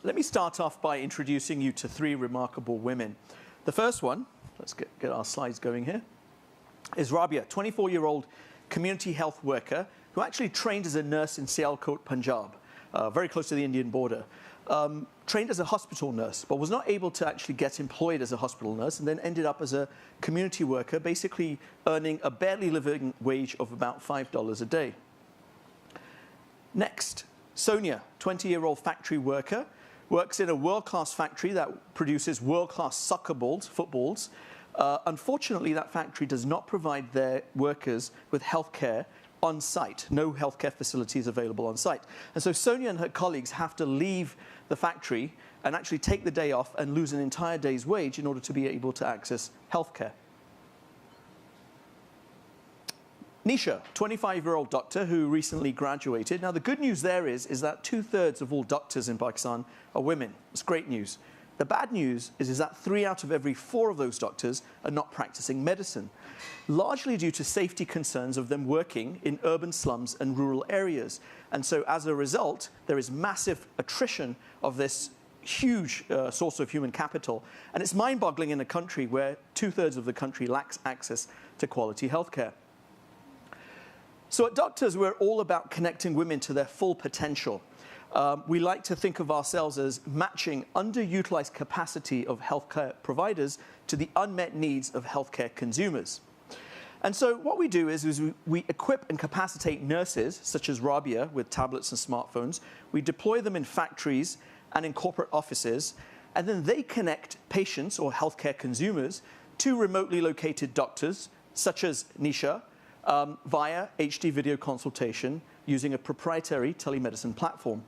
Let me start off by introducing you to three remarkable women. The first one, let's get our slides going here, is Rabia, 24-year-old community health worker who actually trained as a nurse in Sialkot, Punjab, very close to the Indian border. Trained as a hospital nurse, but was not able to actually get employed as a hospital nurse, and then ended up as a community worker, basically earning a barely living wage of about $5 a day. Next, Sonia, 20-year-old factory worker, works in a world-class factory that produces world-class soccer balls, footballs. Unfortunately, that factory does not provide their workers with healthcare on site. No healthcare facilities available on site. And so Sonia and her colleagues have to leave the factory and actually take the day off and lose an entire day's wage in order to be able to access healthcare. Nisha, 25-year-old doctor who recently graduated. Now, the good news there is that 2/3 of all doctors in Pakistan are women. It's great news. The bad news is that 3 out of every 4 of those doctors are not practicing medicine, largely due to safety concerns of them working in urban slums and rural areas. And so as a result, there is massive attrition of this huge source of human capital. And it's mind-boggling in a country where 2/3 of the country lacks access to quality healthcare. So at doctors, we're all about connecting women to their full potential. We like to think of ourselves as matching underutilized capacity of healthcare providers to the unmet needs of healthcare consumers. And so what we do is we equip and capacitate nurses, such as Rabia, with tablets and smartphones. We deploy them in factories and in corporate offices, and then they connect patients or healthcare consumers to remotely located doctors, such as Nisha, via HD video consultation using a proprietary telemedicine platform.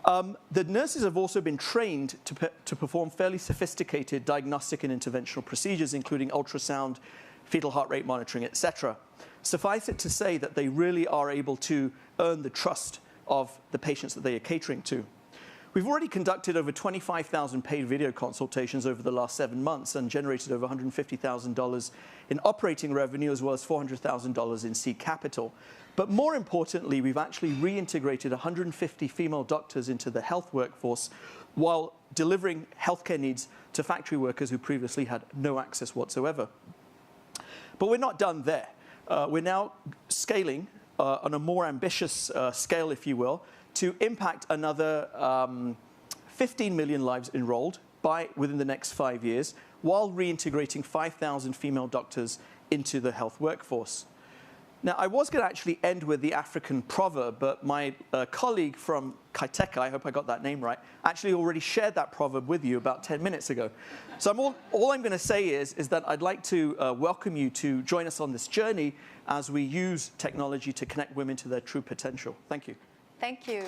The nurses have also been trained to perform fairly sophisticated diagnostic and interventional procedures, including ultrasound, fetal heart rate monitoring, etc. Suffice it to say that they really are able to earn the trust of the patients that they are catering to. We've already conducted over 25,000 paid video consultations over the last 7 months and generated over $150,000 in operating revenue, as well as $400,000 in seed capital. But more importantly, we've actually reintegrated 150 female doctors into the health workforce while delivering healthcare needs to factory workers who previously had no access whatsoever. But we're not done there. We're now scaling on a more ambitious scale, if you will, to impact another 15 million lives enrolled within the next 5 years, while reintegrating 5,000 female doctors into the health workforce. Now, I was going to actually end with the African proverb, but my colleague from Kaiteka, I hope I got that name right, actually already shared that proverb with you about 10 minutes ago. So all I'm going to say is that I'd like to welcome you to join us on this journey as we use technology to connect women to their true potential. Thank you. Thank you.